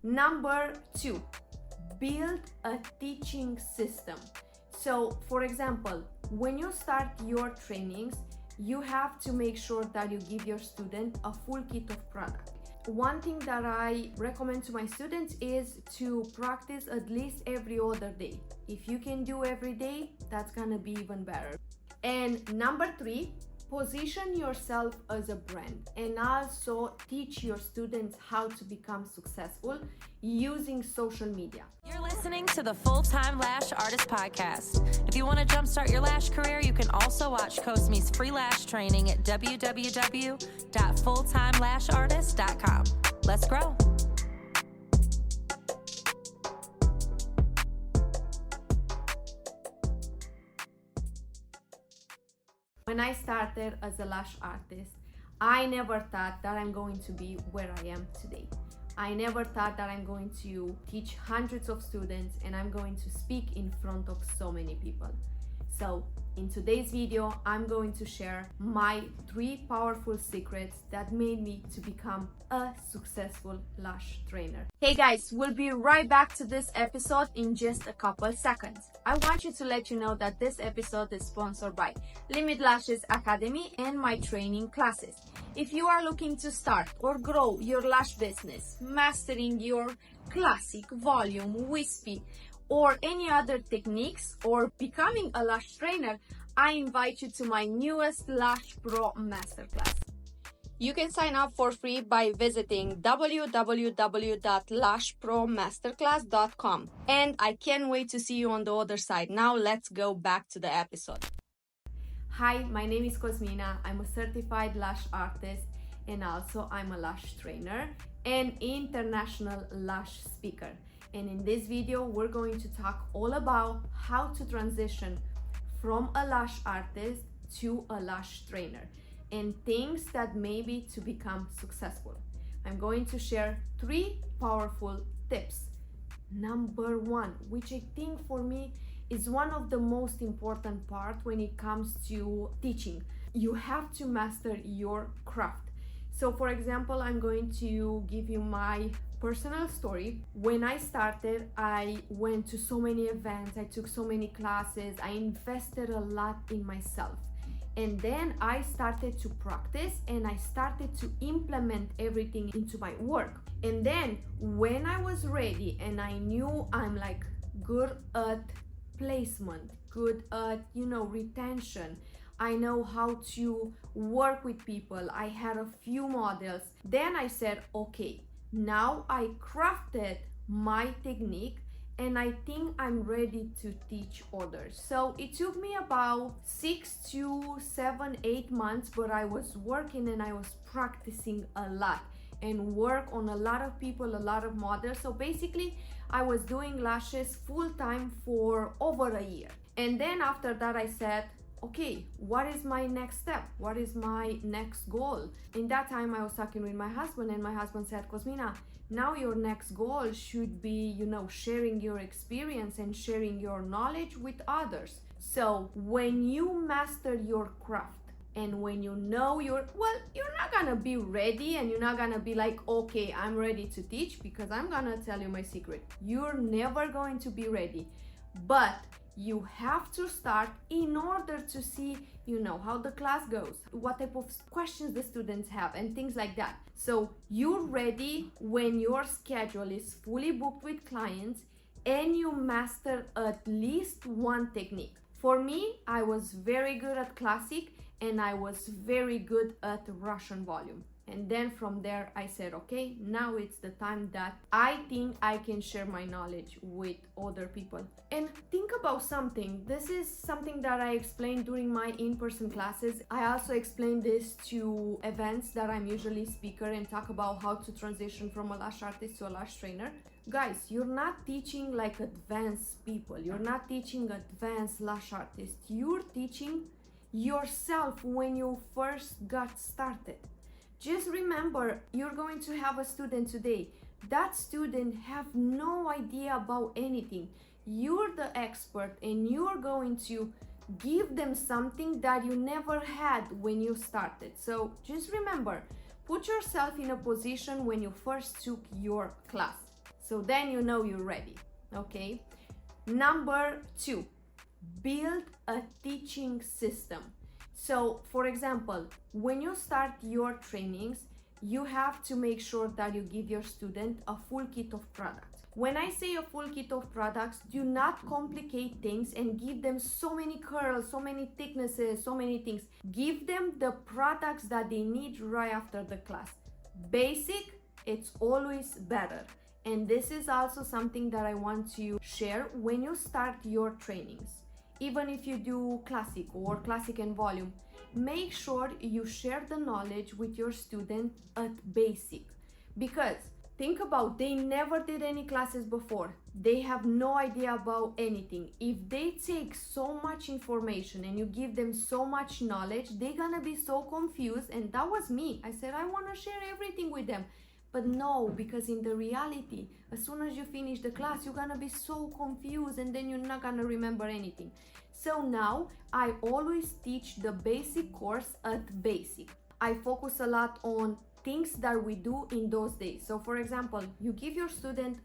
Number 2, build a teaching system. So for example, when you start your trainings, you have to make sure that you give your student a full kit of product. One thing that I recommend to my students is to practice at least every other day. If you can do every day, that's gonna be even better. And number 3, position yourself as a brand and also teach your students how to become successful using social media. You're listening to the Full-Time Lash Artist Podcast. If you want to jumpstart your lash career, you can also watch Cosme's free lash training at www.fulltimelashartist.com. Let's grow. When I started as a lash artist, I never thought that I'm going to be where I am today. I never thought that I'm going to teach hundreds of students and I'm going to speak in front of so many people. So in today's video, I'm going to share my 3 powerful secrets that made me to become a successful lash trainer. Hey guys, we'll be right back to this episode in just a couple seconds. I want you to let you know that this episode is sponsored by Limit Lashes Academy and my training classes. If you are looking to start or grow your lash business, mastering your classic, volume, wispy, or any other techniques, or becoming a lash trainer, I invite you to my newest Lash Pro Masterclass. You can sign up for free by visiting www.lashpromasterclass.com. And I can't wait to see you on the other side. Now let's go back to the episode. Hi, my name is Cosmina. I'm a certified lash artist and also I'm a lash trainer and international lash speaker. And in this video, we're going to talk all about how to transition from a lash artist to a lash trainer and things that maybe to become successful. I'm going to share 3 powerful tips. Number 1, which I think for me is one of the most important part when it comes to teaching. You have to master your craft. So for example, I'm going to give you my personal story. When I started, I went to so many events, I took so many classes, I invested a lot in myself. And then I started to practice and I started to implement everything into my work. And then when I was ready and I knew I'm like good at placement, good at, retention, I know how to work with people, I had a few models, then I said, okay, now I crafted my technique and I think I'm ready to teach others. So it took me about 6 to 7, 8 months, but I was working and I was practicing a lot and work on a lot of people, a lot of models. So basically I was doing lashes full time for over a year. And then after that I said, okay, what is my next step? What is my next goal? In that time I was talking with my husband and my husband said, Cosmina, now your next goal should be, sharing your experience and sharing your knowledge with others. So when you master your craft and when you know you're not gonna be ready and you're not gonna be like, okay, I'm ready to teach, because I'm gonna tell you my secret. You're never going to be ready, but you have to start in order to see, how the class goes, what type of questions the students have and things like that. So you're ready when your schedule is fully booked with clients and you master at least one technique. For me, I was very good at classic and I was very good at Russian volume. And then from there I said, okay, now it's the time that I think I can share my knowledge with other people. And think about something. This is something that I explained during my in-person classes. I also explain this to events that I'm usually speaker and talk about how to transition from a lash artist to a lash trainer. Guys, you're not teaching like advanced people. You're not teaching advanced lash artists. You're teaching yourself when you first got started. Just remember, you're going to have a student today. That student have no idea about anything. You're the expert and you're going to give them something that you never had when you started. So just remember, put yourself in a position when you first took your class. So then you know you're ready, okay? Number 2, build a teaching system. So for example, when you start your trainings, you have to make sure that you give your student a full kit of products. When I say a full kit of products, do not complicate things and give them so many curls, so many thicknesses, so many things. Give them the products that they need right after the class. Basic, it's always better. And this is also something that I want to share when you start your trainings. Even if you do classic or classic and volume, make sure you share the knowledge with your student at basic. Because think about, they never did any classes before. They have no idea about anything. If they take so much information and you give them so much knowledge, they're gonna be so confused. And that was me. I said, I wanna share everything with them. But no, because in the reality, as soon as you finish the class, you're gonna be so confused and then you're not gonna remember anything. So now I always teach the basic course at basic. I focus a lot on things that we do in those days. So for example, you give your student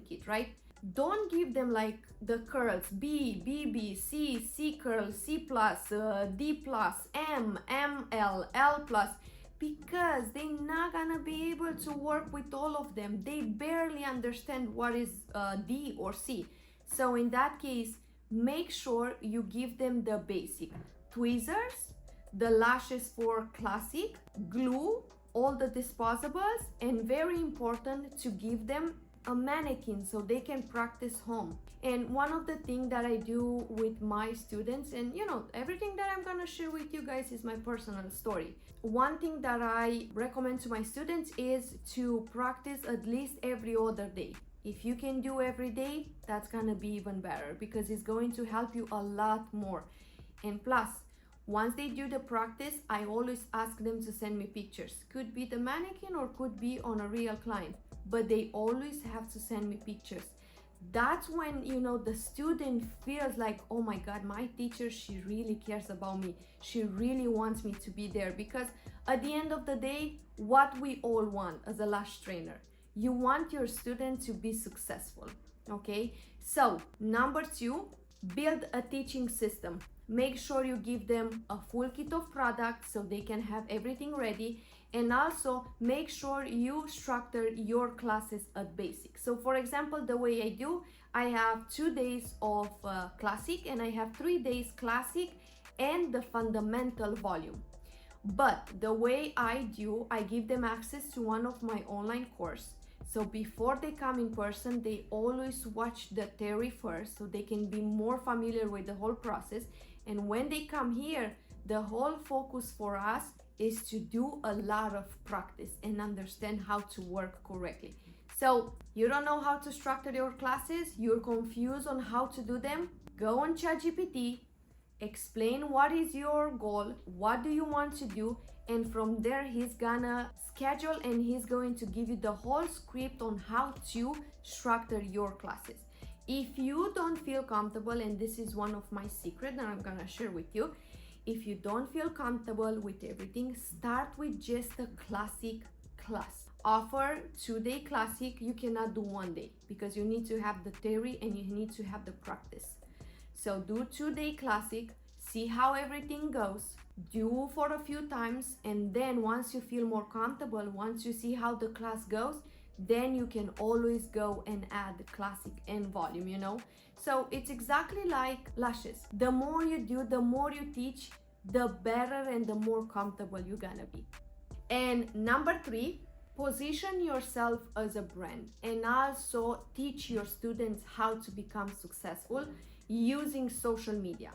kit, right? Don't give them like the curls B, BB, C, C curl, C plus, D plus, M, ML, L plus, because they're not gonna be able to work with all of them. They barely understand what is D or C. So in that case, make sure you give them the basic tweezers, the lashes for classic, glue, all the disposables, and very important to give them a mannequin so they can practice home. And one of the things that I do with my students, and you know, everything that I'm gonna share with you guys is my personal story. One thing that I recommend to my students is to practice at least every other day. If you can do every day, that's gonna be even better because it's going to help you a lot more. And plus, once they do the practice, I always ask them to send me pictures. Could be the mannequin or could be on a real client, but they always have to send me pictures. That's when, you know, the student feels like, oh my God, my teacher, she really cares about me. She really wants me to be there, because at the end of the day, what we all want as a lash trainer, you want your student to be successful, okay? So number 2, build a teaching system. Make sure you give them a full kit of products so they can have everything ready. And also make sure you structure your classes at basic. So for example, the way I do, I have 2 days of classic and I have 3 days classic and the fundamental volume. But the way I do, I give them access to one of my online course. So before they come in person, they always watch the theory first so they can be more familiar with the whole process. And when they come here, the whole focus for us is to do a lot of practice and understand how to work correctly. So you don't know how to structure your classes, you're confused on how to do them, go on ChatGPT, explain what is your goal, what do you want to do, and from there he's gonna schedule and he's going to give you the whole script on how to structure your classes. If you don't feel comfortable, and this is one of my secrets that I'm gonna share with you, if you don't feel comfortable with everything, start with just a classic class. Offer 2-day classic. You cannot do 1 day because you need to have the theory and you need to have the practice. So do 2-day classic, see how everything goes, do for a few times, and then once you feel more comfortable, once you see how the class goes, then you can always go and add classic and volume, you know? So it's exactly like lashes. The more you do, the more you teach, the better and the more comfortable you're gonna be. And number 3, position yourself as a brand and also teach your students how to become successful using social media.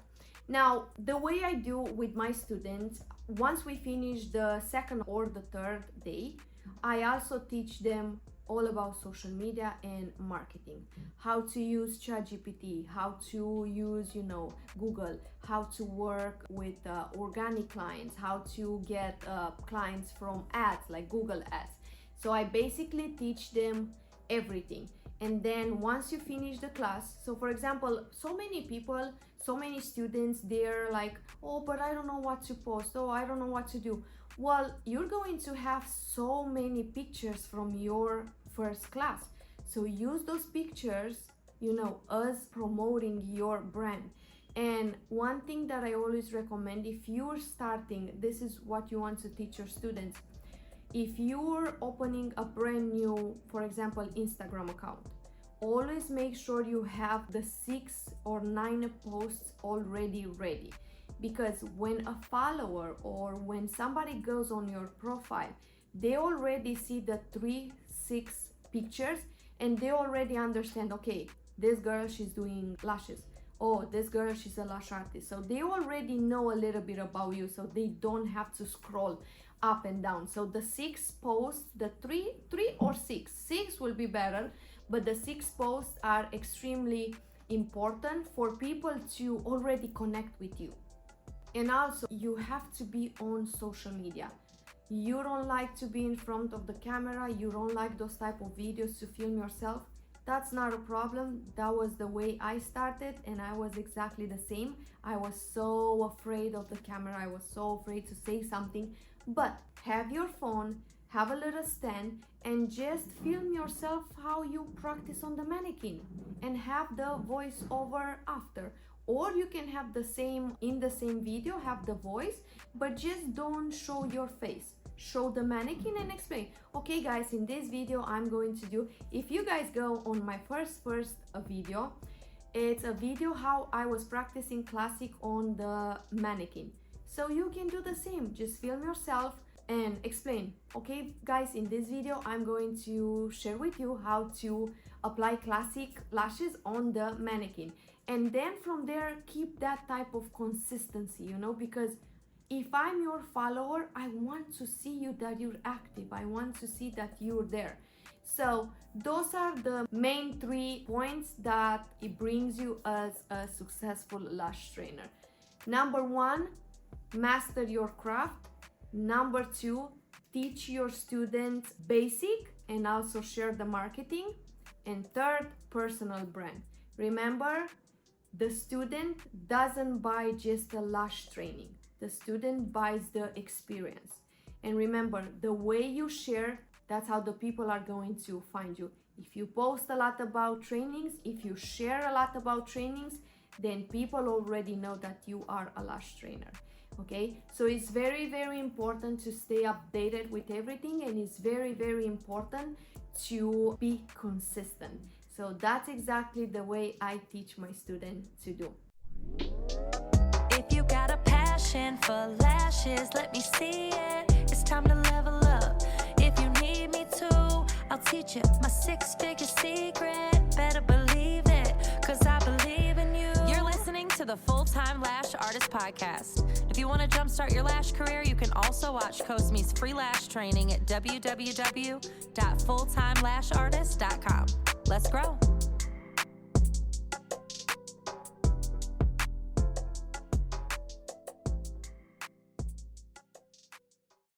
Now, the way I do with my students, once we finish the 2nd or the 3rd day, I also teach them all about social media and marketing, how to use ChatGPT, how to use, you know, Google, how to work with organic clients, how to get clients from ads like Google ads. So I basically teach them everything. And then once you finish the class, so for example, so many people, so many students, they're like, oh, but I don't know what to post, oh, I don't know what to do. Well, you're going to have so many pictures from your first class. So use those pictures, as promoting your brand. And one thing that I always recommend, if you're starting, this is what you want to teach your students. If you're opening a brand new, for example, Instagram account, always make sure you have the 6 or 9 posts already ready. Because when a follower or when somebody goes on your profile, they already see the 3-6 pictures and they already understand, okay, this girl, she's doing lashes. Oh, this girl, she's a lash artist. So they already know a little bit about you, so they don't have to scroll up and down. So the 6 posts, the three or six will be better, but the 6 posts are extremely important for people to already connect with you. And also, you have to be on social media. You don't like to be in front of the camera, you don't like those type of videos to film yourself. That's not a problem. That was the way I started, and I was exactly the same. I was so afraid of the camera, I was so afraid to say something. But have your phone, have a little stand, and just film yourself how you practice on the mannequin, and have the voice over after. Or you can have the same, in the same video, have the voice, but just don't show your face. Show the mannequin and explain, okay guys, in this video I'm going to do, if you guys go on my first video, it's a video how I was practicing classic on the mannequin. So you can do the same, just film yourself and explain, okay guys, in this video I'm going to share with you how to apply classic lashes on the mannequin. And then from there, keep that type of consistency, because if I'm your follower, I want to see you that you're active. I want to see that you're there. So those are the main 3 points that it brings you as a successful lash trainer. Number 1, master your craft. Number 2, teach your students basic and also share the marketing. And third, personal brand. Remember, the student doesn't buy just a lash training. The student buys the experience. And remember, the way you share, that's how the people are going to find you. If you post a lot about trainings, if you share a lot about trainings, then people already know that you are a lash trainer. Okay, so it's very, very important to stay updated with everything, and it's very, very important to be consistent. So that's exactly the way I teach my students to do. If you got a passion for lashes, let me see it. It's time to level up. If you need me to, I'll teach you my 6-figure secret. Better believe it, cause I believe in you. You're listening to the Full-Time Lash Artist Podcast. If you want to jumpstart your lash career, you can also watch Cosme's free lash training at www.fulltimelashartist.com. Let's grow.